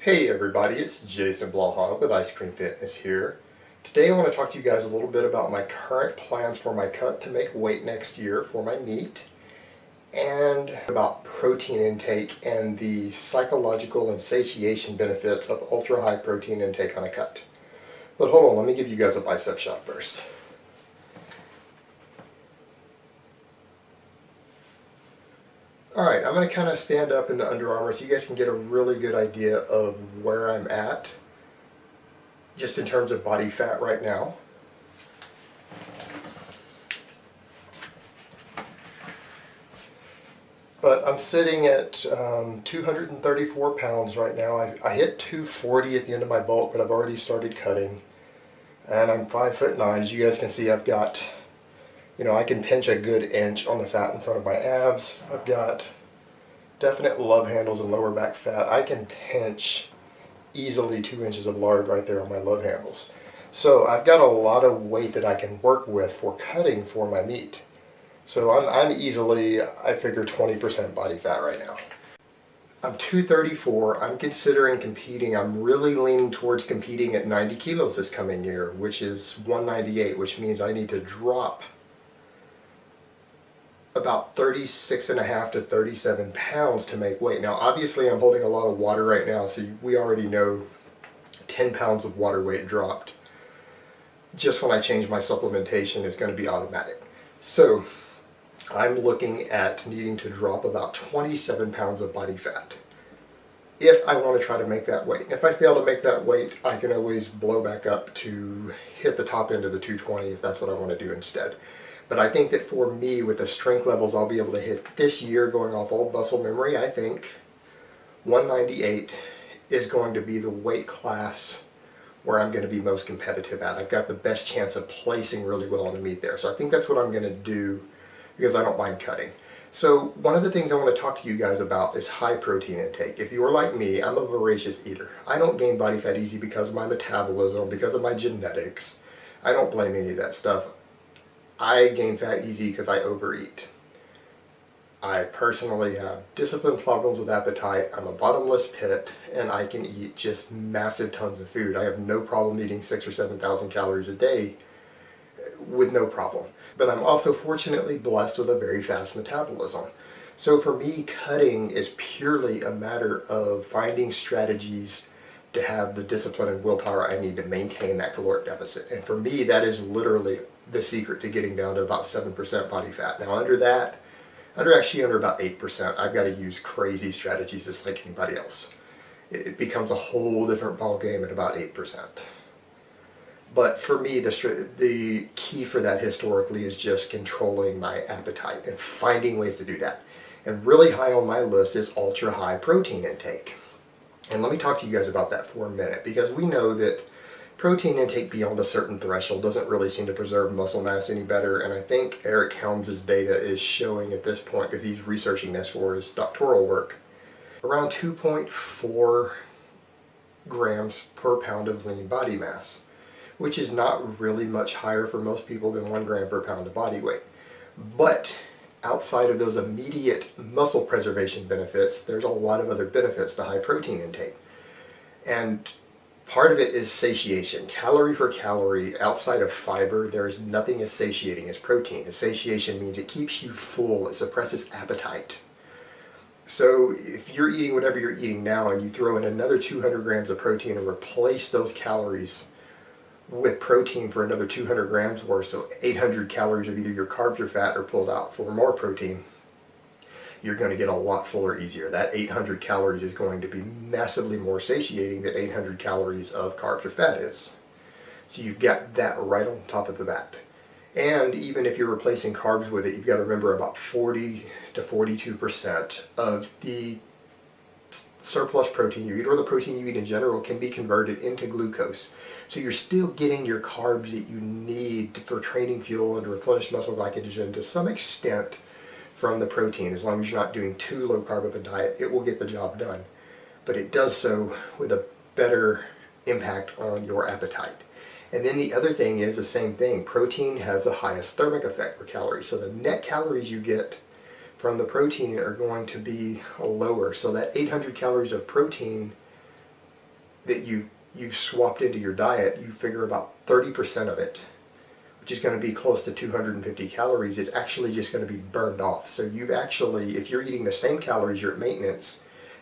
Hey everybody, it's Jason Blaha with Ice Cream Fitness here. Today I want to talk to you guys a little bit about my current plans for my cut to make weight next year for my meet, and about protein intake and the psychological and satiation benefits of ultra high protein intake on a cut. But hold on, let me give you guys a bicep shot first. Alright, I'm going to kind of stand up in the Under Armour so you guys can get a really good idea of where I'm at, just in terms of body fat right now. But I'm sitting at 234 pounds right now. I hit 240 at the end of my bulk, but I've already started cutting. And I'm 5'9". As you guys can see, I've got, I can pinch a good inch on the fat in front of my abs. I've got definite love handles and lower back fat. I can pinch easily 2 inches of lard right there on my love handles. So I've got a lot of weight that I can work with for cutting for my meat. So I'm easily, I figure, 20% body fat right now. I'm 234. I'm considering competing. I'm really leaning towards competing at 90 kilos this coming year, which is 198, which means I need to drop about 36.5 to 37 pounds to make weight. Now, obviously, I'm holding a lot of water right now, so we already know 10 pounds of water weight dropped just when I change my supplementation is going to be automatic. So I'm looking at needing to drop about 27 pounds of body fat if I want to try to make that weight. If I fail to make that weight, I can always blow back up to hit the top end of the 220 if that's what I want to do instead. But I think that for me, with the strength levels I'll be able to hit this year, going off old muscle memory, I think 198 is going to be the weight class where I'm going to be most competitive at. I've got the best chance of placing really well on the meet there. So I think that's what I'm going to do, because I don't mind cutting. So one of the things I want to talk to you guys about is high protein intake. If you're like me, I'm a voracious eater. I don't gain body fat easy because of my metabolism, because of my genetics. I don't blame any of that stuff. I gain fat easy because I overeat. I personally have discipline problems with appetite. I'm a bottomless pit, and I can eat just massive tons of food. I have no problem eating 6,000 or 7,000 calories a day with no problem. But I'm also fortunately blessed with a very fast metabolism. So for me, cutting is purely a matter of finding strategies to have the discipline and willpower I need to maintain that caloric deficit. And for me, that is literally the secret to getting down to about 7% body fat. Now under about 8%, I've got to use crazy strategies just like anybody else. It becomes a whole different ball game at about 8%. But for me, the key for that historically is just controlling my appetite and finding ways to do that. And really high on my list is ultra high protein intake. And let me talk to you guys about that for a minute, because we know that protein intake beyond a certain threshold doesn't really seem to preserve muscle mass any better. And I think Eric Helms' data is showing at this point, because he's researching this for his doctoral work, around 2.4 grams per pound of lean body mass, which is not really much higher for most people than 1 gram per pound of body weight. But outside of those immediate muscle preservation benefits, there's a lot of other benefits to high protein intake. And part of it is satiation. Calorie for calorie, outside of fiber, there is nothing as satiating as protein. Satiation means it keeps you full, it suppresses appetite. So if you're eating whatever you're eating now and you throw in another 200 grams of protein and replace those calories with protein for another 200 grams worth, so 800 calories of either your carbs or fat are pulled out for more protein, you're going to get a lot fuller easier. That 800 calories is going to be massively more satiating than 800 calories of carbs or fat is. So you've got that right on top of the bat. And even if you're replacing carbs with it, you've got to remember about 40 to 42% of the surplus protein you eat, or the protein you eat in general, can be converted into glucose. So you're still getting your carbs that you need for training fuel and to replenish muscle glycogen to some extent from the protein. As long as you're not doing too low carb of a diet, it will get the job done. But it does so with a better impact on your appetite. And then the other thing is the same thing. Protein has the highest thermic effect per calorie. So the net calories you get from the protein are going to be lower. So that 800 calories of protein that you've swapped into your diet, you figure about 30% of it, which is going to be close to 250 calories, is actually just going to be burned off. So you've actually, if you're eating the same calories you're at maintenance,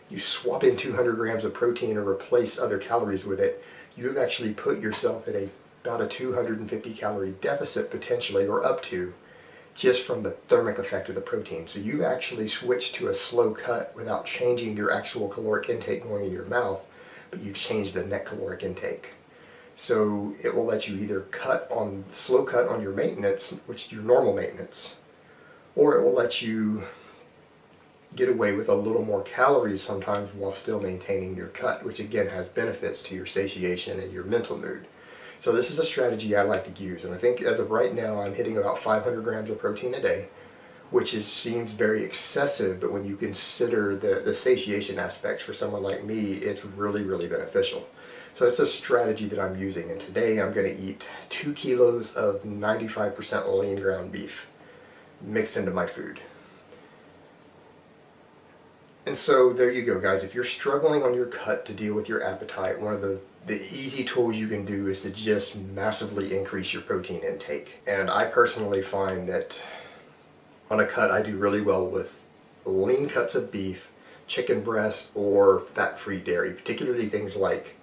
you swap in 200 grams of protein or replace other calories with it, you've actually put yourself at about a 250 calorie deficit potentially, or up to, just from the thermic effect of the protein. So you've actually switched to a slow cut without changing your actual caloric intake going in your mouth, but you've changed the net caloric intake. So it will let you either slow cut on your maintenance, which is your normal maintenance, or it will let you get away with a little more calories sometimes while still maintaining your cut, which again has benefits to your satiation and your mental mood. So this is a strategy I like to use, and I think as of right now I'm hitting about 500 grams of protein a day, which seems very excessive, but when you consider the satiation aspects for someone like me, it's really, really beneficial. So it's a strategy that I'm using, and today I'm going to eat 2 kilos of 95% lean ground beef mixed into my food. And so there you go, guys. If you're struggling on your cut to deal with your appetite, one of the easy tools you can do is to just massively increase your protein intake. And I personally find that on a cut I do really well with lean cuts of beef, chicken breast, or fat-free dairy, particularly things like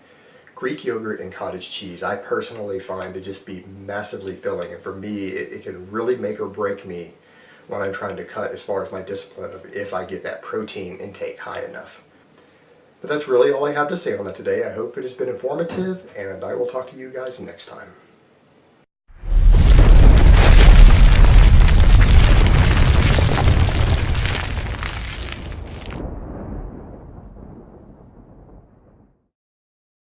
Greek yogurt and cottage cheese. I personally find to just be massively filling, and for me it can really make or break me when I'm trying to cut as far as my discipline of if I get that protein intake high enough. But that's really all I have to say on that today. I hope it has been informative, and I will talk to you guys next time.